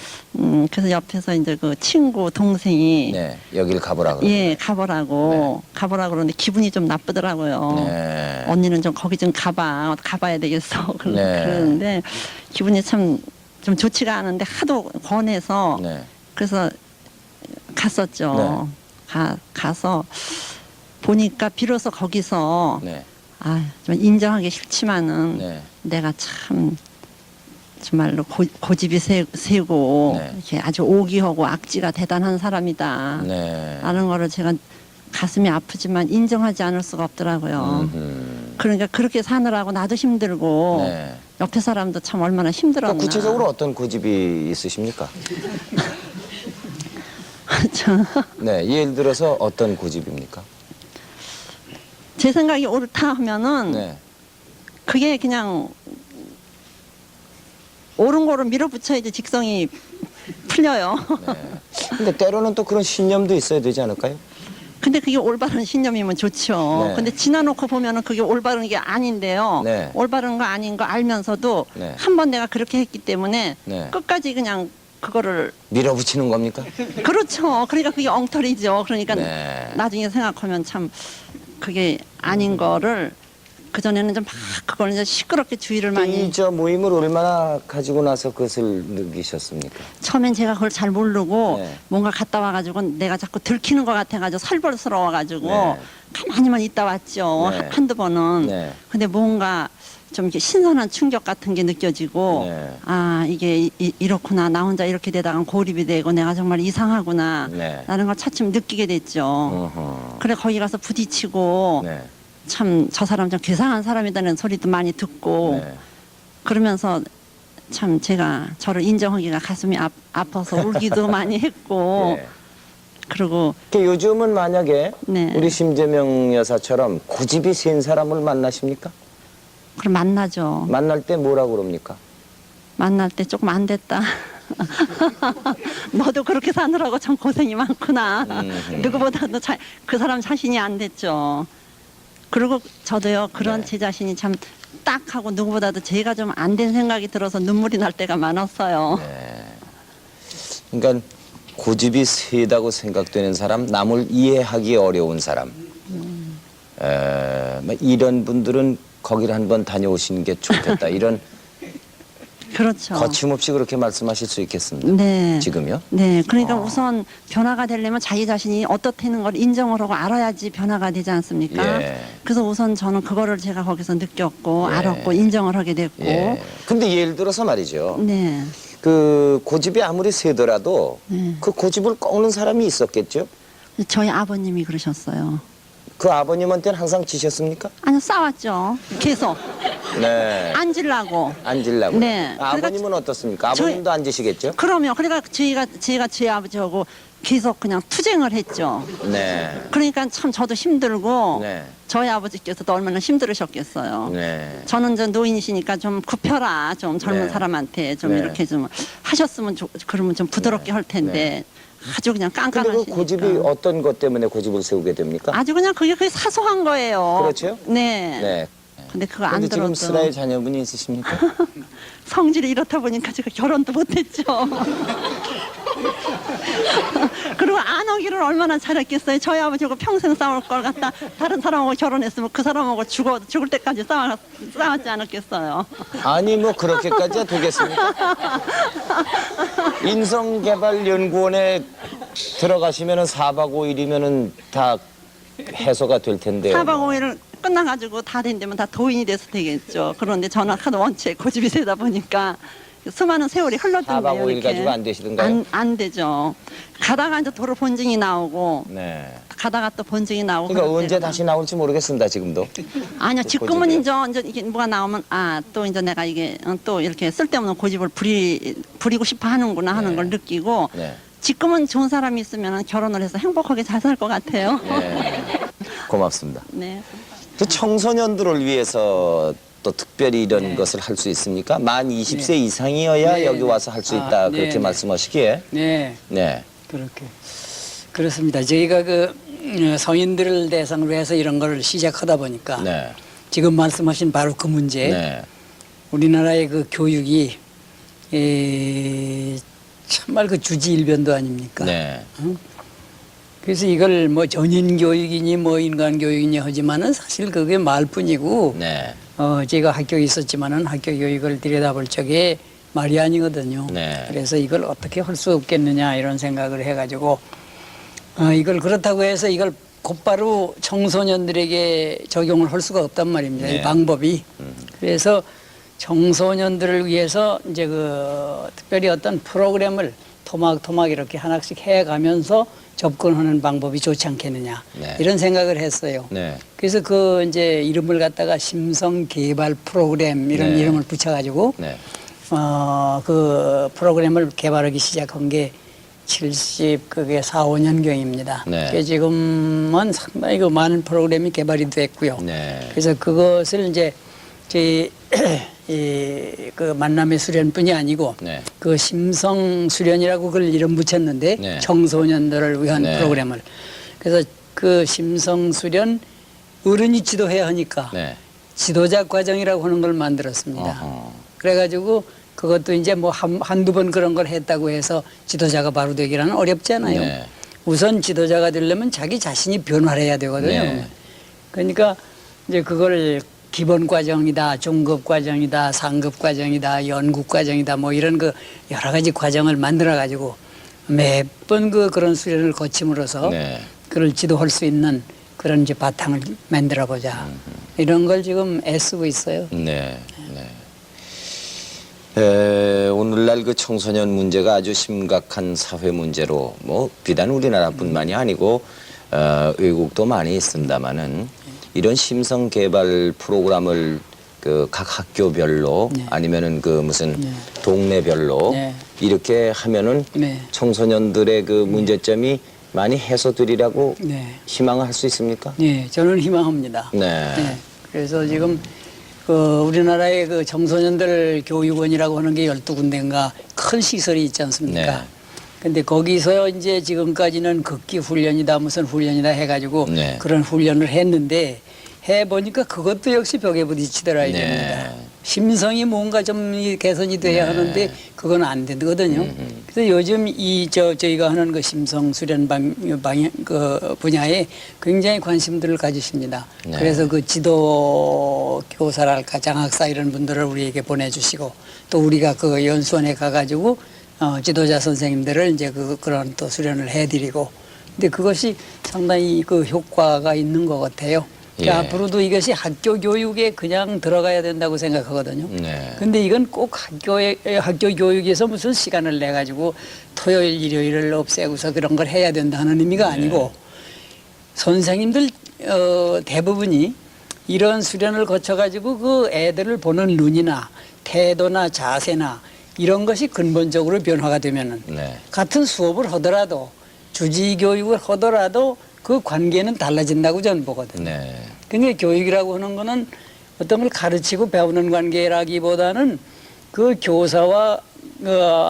그래서 옆에서 이제 그 친구 동생이 네. 여길 가보라 그러고. 예 가보라고 그러는데 기분이 좀 나쁘더라고요. 네. 언니는 좀 거기 좀 가봐야 되겠어 네. 그러는데 기분이 참 좀 좋지가 않은데 하도 권해서 네. 그래서 갔었죠. 가서 보니까 비로소 거기서 네. 좀 인정하기 싫지만은 네. 내가 참 정말로 고집이 세고 네. 이렇게 아주 오기하고 악지가 대단한 사람이다. 네. 라는 거를 제가 가슴이 아프지만 인정하지 않을 수가 없더라고요. 그러니까 그렇게 사느라고 나도 힘들고 네. 옆에 사람도 참 얼마나 힘들었나. 구체적으로 어떤 고집이 있으십니까? 네, 예를 들어서 어떤 고집입니까? 제 생각이 옳다 하면은 네. 그게 그냥 옳은 거로 밀어붙여야지 직성이 풀려요. 네. 근데 때로는 또 그런 신념도 있어야 되지 않을까요? 근데 그게 올바른 신념이면 좋죠. 네. 근데 지나놓고 보면은 그게 올바른 게 아닌데요. 네. 올바른 거 아닌 거 알면서도 네. 한 번 내가 그렇게 했기 때문에 네. 끝까지 그냥 그거를 밀어붙이는 겁니까? 그렇죠. 그러니까 그게 엉터리죠. 그러니까 네. 나중에 생각하면 참 그게 아닌 거를 그전에는 좀 막 그걸 이제 시끄럽게 주의를 많이 이 저 모임을 얼마나 가지고 나서 그것을 느끼셨습니까? 처음엔 제가 그걸 잘 모르고 네. 뭔가 갔다 와가지고 내가 자꾸 들키는 것 같아가지고 설벌스러워가지고 네. 가만히만 있다 왔죠. 네. 한두 번은. 네. 근데 뭔가 좀 이렇게 신선한 충격 같은 게 느껴지고 네. 아 이게 이렇구나 나 혼자 이렇게 되다가 고립이 되고 내가 정말 이상하구나 네. 라는 걸 차츰 느끼게 됐죠. 어허. 그래 거기 가서 부딪히고 네. 참 저 사람 좀 괴상한 사람이라는 소리도 많이 듣고 네. 그러면서 참 제가 저를 인정하기가 가슴이 아파서 울기도 많이 했고 네. 그리고 요즘은 만약에 네. 우리 심재명 여사처럼 고집이 센 사람을 만나십니까? 그럼 만나죠. 만날 때 뭐라고 그럽니까? 만날 때 조금 안 됐다. 너도 그렇게 사느라고 참 고생이 많구나. 누구보다도 그 사람 자신이 안 됐죠. 그리고 저도요 그런 네. 제 자신이 참 딱 하고 누구보다도 제가 좀 안 된 생각이 들어서 눈물이 날 때가 많았어요. 네. 그러니까 고집이 세다고 생각되는 사람, 남을 이해하기 어려운 사람. 뭐 이런 분들은 거기를 한번 다녀오시는 게 좋겠다. 이런 그렇죠. 거침없이 그렇게 말씀하실 수 있겠습니다. 네. 지금요? 네. 그러니까 우선 변화가 되려면 자기 자신이 어떻다는 걸 인정을 하고 알아야지 변화가 되지 않습니까? 예. 그래서 우선 저는 그거를 제가 거기서 느꼈고 예. 알았고 인정을 하게 됐고. 예. 근데 예를 들어서 말이죠. 네. 그 고집이 아무리 세더라도 네. 그 고집을 꺾는 사람이 있었겠죠? 저희 아버님이 그러셨어요. 그 아버님한테는 항상 지셨습니까? 아니요, 싸웠죠. 계속. 네. 앉으려고. 앉으려고. 네. 아버님은 어떻습니까? 아버님도 앉으시겠죠? 그러면, 그러니까 제가 제 아버지하고 계속 그냥 투쟁을 했죠. 네. 그러니까 참 저도 힘들고 네. 저희 아버지께서도 얼마나 힘들으셨겠어요. 네. 저는 이제 노인이시니까 좀 굽혀라, 좀 젊은 네. 사람한테 좀 네. 이렇게 좀 하셨으면 그러면 좀 부드럽게 할 텐데 아주 그냥 근데 그 깐깐하시니까. 고집이 어떤 것 때문에 고집을 세우게 됩니까? 아주 그냥 그게 사소한 거예요. 그렇죠? 네. 네. 근데 그거 안 근데 들어도 지금 슬아의 자녀분이 있으십니까? 성질이 이렇다 보니까 제가 결혼도 못했죠. 그리고 안 오기를 얼마나 잘했겠어요. 저희 아버지하고 평생 싸울 걸 갖다 다른 사람하고 결혼했으면 그 사람하고 죽을 때까지 싸웠지 않았겠어요. 아니 뭐 그렇게까지 되겠습니까? 인성개발연구원에 들어가시면은 4박 5일이면은 다 해소가 될 텐데요. 4박 5일을 끝나가지고 다 된다면 다 도인이 돼서 되겠죠. 그런데 저는 하도 원체 고집이 세다 보니까 수많은 세월이 흘렀던데요. 4박 5일 이렇게. 가지고 안 되시던가요? 안 되죠. 가다가 이제 도로 본증이 나오고 네. 가다가 또 본증이 나오고. 그러니까 그럴 언제 때가. 다시 나올지 모르겠습니다. 지금도. 아니요, 그 지금은 고집이요? 이제 이게 뭐가 나오면 또 이제 내가 이게 또 이렇게 쓸데없는 고집을 부리고 싶어 하는구나 하는 네. 걸 느끼고 네. 지금은 좋은 사람이 있으면 결혼을 해서 행복하게 잘 살 것 같아요. 네. 고맙습니다. 네. 그 청소년들을 위해서 또 특별히 이런 것을 할 수 있습니까? 만 20세 이상이어야 네, 여기 네. 와서 할 수 있다. 그렇게 네. 말씀하시기에. 네, 네. 그렇게 그렇습니다. 저희가 그 성인들을 대상으로 해서 이런 걸 시작하다 보니까 네. 지금 말씀하신 바로 그 문제, 네. 우리나라의 그 교육이 참말 그 주지일변도 아닙니까? 네. 그래서 이걸 뭐 전인 교육이니 뭐 인간 교육이니 하지만은 사실 그게 말뿐이고 네. 제가 학교에 있었지만은 학교 교육을 들여다볼 적에 말이 아니거든요. 네. 그래서 이걸 어떻게 할 수 없겠느냐 이런 생각을 해가지고 이걸 그렇다고 해서 이걸 곧바로 청소년들에게 적용을 할 수가 없단 말입니다. 네. 이 방법이. 그래서 청소년들을 위해서 이제 그 특별히 어떤 프로그램을 토막토막 이렇게 하나씩 해가면서 접근하는 방법이 좋지 않겠느냐 네. 이런 생각을 했어요. 네. 그래서 그 이제 이름을 갖다가 심성 개발 프로그램 이런 네. 이름을 붙여가지고 네. 그 프로그램을 개발하기 시작한 게 그게 4, 5년경입니다. 네. 지금은 상당히 그 많은 프로그램이 개발이 됐고요. 네. 그래서 그것을 이제 저희 그 만남의 수련뿐이 아니고 네. 그 심성 수련이라고 그걸 이름 붙였는데 네. 청소년들을 위한 네. 프로그램을 그래서 그 심성 수련 어른이 지도해야 하니까 네. 지도자 과정이라고 하는 걸 만들었습니다. 어허. 그래가지고 그것도 이제 뭐 한두 번 그런 걸 했다고 해서 지도자가 바로 되기라는 어렵잖아요. 네. 우선 지도자가 되려면 자기 자신이 변화를 해야 되거든요. 네. 그러니까 이제 그걸 기본 과정이다, 중급 과정이다, 상급 과정이다, 연구 과정이다, 뭐 이런 그 여러 가지 과정을 만들어 가지고 매번 그런 수련을 거침으로써 네. 그걸 지도할 수 있는 그런 이제 바탕을 만들어 보자. 이런 걸 지금 애쓰고 있어요. 네. 네. 오늘날 그 청소년 문제가 아주 심각한 사회 문제로 뭐 비단 우리나라뿐만이 아니고 외국도 많이 있습니다만은 이런 심성 개발 프로그램을 그 각 학교별로 네. 아니면은 그 무슨 네. 동네별로 네. 이렇게 하면은 네. 청소년들의 그 문제점이 많이 해소되리라고 네. 희망을 할 수 있습니까? 네, 저는 희망합니다. 네. 네. 그래서 지금 그 우리나라의 그 청소년들 교육원이라고 하는 게 12군데인가 큰 시설이 있지 않습니까? 네. 근데 거기서 이제 지금까지는 극기 훈련이다 무슨 훈련이다 해가지고 네. 그런 훈련을 했는데 해보니까 그것도 역시 벽에 부딪히더라 네. 이겁니다. 심성이 뭔가 좀 개선이 돼야 네. 하는데 그건 안 되거든요. 그래서 요즘 저희가 하는 그 심성 수련 방향 그 분야에 굉장히 관심들을 가지십니다. 네. 그래서 그 지도 교사랄까 장학사 이런 분들을 우리에게 보내주시고 또 우리가 그 연수원에 가가지고 지도자 선생님들을 이제 그런 또 수련을 해드리고 근데 그것이 상당히 그 효과가 있는 것 같아요. 그러니까 예. 앞으로도 이것이 학교 교육에 그냥 들어가야 된다고 생각하거든요. 네. 근데 이건 꼭 학교 교육에서 무슨 시간을 내 가지고 토요일 일요일을 없애고서 그런 걸 해야 된다는 의미가 아니고 선생님들 대부분이 이런 수련을 거쳐 가지고 그 애들을 보는 눈이나 태도나 자세나 이런 것이 근본적으로 변화가 되면은 네. 같은 수업을 하더라도 주지 교육을 하더라도 그 관계는 달라진다고 저는 보거든요. 네. 근데 교육이라고 하는 거는 어떤 걸 가르치고 배우는 관계라기보다는 그 교사와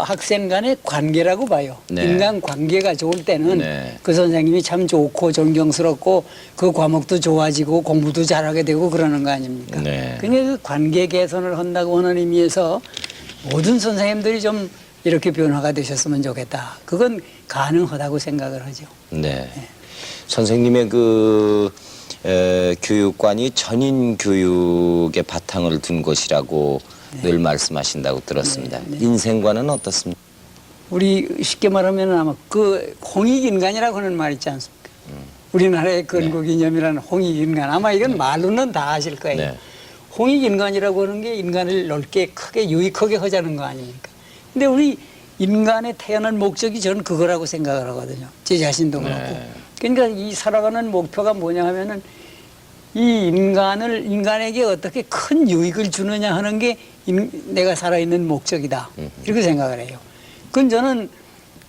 학생 간의 관계라고 봐요. 네. 인간 관계가 좋을 때는 네. 그 선생님이 참 좋고 존경스럽고 그 과목도 좋아지고 공부도 잘하게 되고 그러는 거 아닙니까? 네. 그러니까 그 관계 개선을 한다고 하는 의미에서 모든 선생님들이 좀 이렇게 변화가 되셨으면 좋겠다. 그건 가능하다고 생각을 하죠. 네. 선생님의 교육관이 전인 교육의 바탕을 둔 것이라고 늘 말씀하신다고 들었습니다. 네. 인생관은 어떻습니까? 우리 쉽게 말하면 아마 그 홍익인간이라고 하는 말 있지 않습니까? 우리나라의 건국이념이라는 홍익인간. 아마 이건 말로는 다 아실 거예요. 네. 홍익인간이라고 하는 게 인간을 넓게 크게 유익하게 하자는 거 아닙니까? 근데 우리 인간의 태어난 목적이 저는 그거라고 생각을 하거든요. 제 자신도 그렇고. 네. 그러니까 이 살아가는 목표가 뭐냐 하면은 이 인간에게 어떻게 큰 유익을 주느냐 하는 게 내가 살아있는 목적이다. 이렇게 생각을 해요. 그건 저는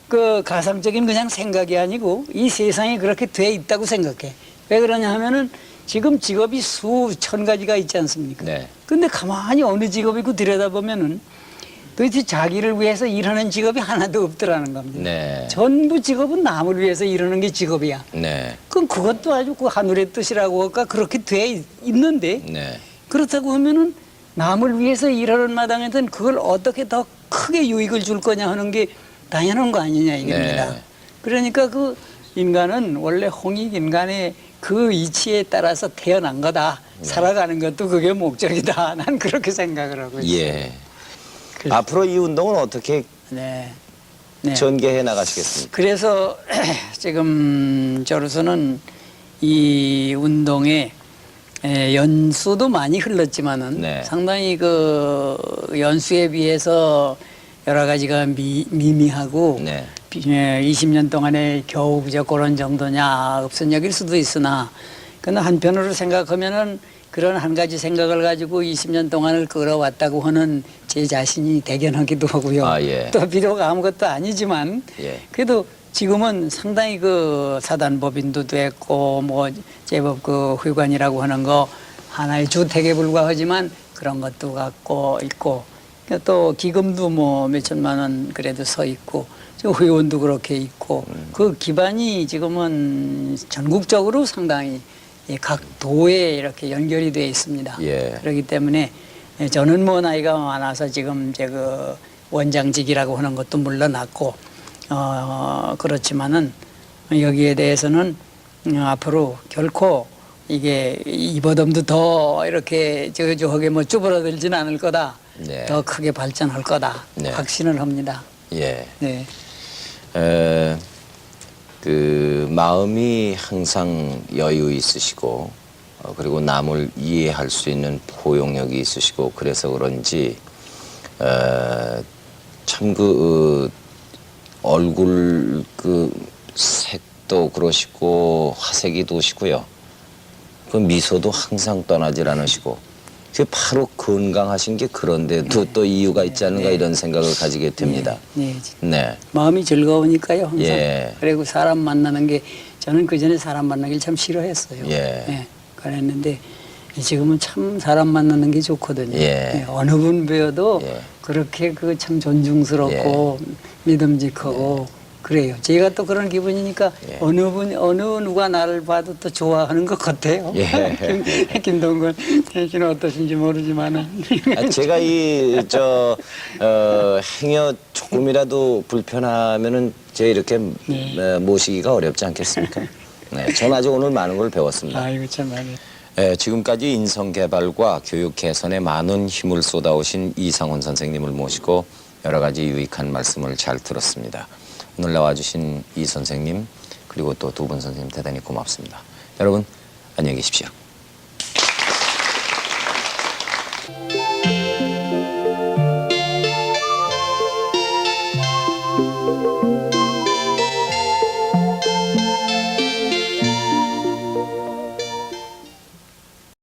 그 가상적인 그냥 생각이 아니고 이 세상에 그렇게 돼 있다고 생각해. 왜 그러냐 하면은 지금 직업이 수천 가지가 있지 않습니까? 네. 근데 가만히 어느 직업이고 들여다보면은 도대체 자기를 위해서 일하는 직업이 하나도 없더라는 겁니다. 네. 전부 직업은 남을 위해서 일하는 게 직업이야. 네. 그럼 그것도 아주 그 하늘의 뜻이라고 할까 그렇게 돼 있는데 네. 그렇다고 하면은 남을 위해서 일하는 마당에서는 그걸 어떻게 더 크게 유익을 줄 거냐 하는 게 당연한 거 아니냐 이겁니다. 네. 그러니까 그 인간은 원래 홍익인간의 그 이치에 따라서 태어난 거다. 살아가는 것도 그게 목적이다. 난 그렇게 생각을 하고 있어요. 예. 앞으로 이 운동은 어떻게 네. 네. 전개해 나가시겠습니까? 그래서 지금 저로서는 이 운동에 연수도 많이 흘렀지만은 네. 상당히 그 연수에 비해서 여러 가지가 미미하고 네. 20년 동안에 겨우 그런 정도냐 없은 얘기일 수도 있으나 그러나 한편으로 생각하면은 그런 한 가지 생각을 가지고 20년 동안을 끌어왔다고 하는 제 자신이 대견하기도 하고요. 아, 예. 또 비록 아무것도 아니지만 예. 그래도 지금은 상당히 그 사단법인도 됐고 뭐 제법 그 회관이라고 하는 거 하나의 주택에 불과하지만 그런 것도 갖고 있고 또 기금도 뭐 몇천만 원 그래도 서 있고 회원도 그렇게 있고 그 기반이 지금은 전국적으로 상당히 각 도에 이렇게 연결이 되어 있습니다. 예. 그렇기 때문에 저는 뭐 나이가 많아서 지금 이제 그 원장직이라고 하는 것도 물러났고 그렇지만은 여기에 대해서는 앞으로 결코 이게 이보담도 더 이렇게 저하게 뭐 쭈그러들지는 않을 거다. 네. 더 크게 발전할 거다. 네. 확신을 합니다. 예. 네. 그 마음이 항상 여유 있으시고 그리고 남을 이해할 수 있는 포용력이 있으시고 그래서 그런지 참 그 얼굴 그 색도 그러시고 화색이 도시고요. 그 미소도 항상 떠나질 않으시고 그게 바로 건강하신 게 그런데도 또 이유가 있지 않은가 이런 생각을 가지게 됩니다. 네. 네. 마음이 즐거우니까요. 항상. 예. 그리고 사람 만나는 게 저는 그 전에 사람 만나길 참 싫어했어요. 예. 그랬는데 지금은 참 사람 만나는 게 좋거든요. 예. 어느 분 배워도 예. 그렇게 그 참 존중스럽고 믿음직하고 그래요. 제가 또 그런 기분이니까 예. 어느 누가 나를 봐도 또 좋아하는 것 같아요. 예. 김동건 씨는 어떠신지 모르지만은. 제가 행여 조금이라도 불편하면은 제가 이렇게 모시기가 어렵지 않겠습니까? 네, 전 아직 오늘 많은 걸 배웠습니다. 아이고 참 많이. 지금까지 인성개발과 교육 개선에 많은 힘을 쏟아오신 이상훈 선생님을 모시고 여러 가지 유익한 말씀을 잘 들었습니다. 오늘 나와주신 이 선생님 그리고 또 두 분 선생님 대단히 고맙습니다. 여러분 안녕히 계십시오.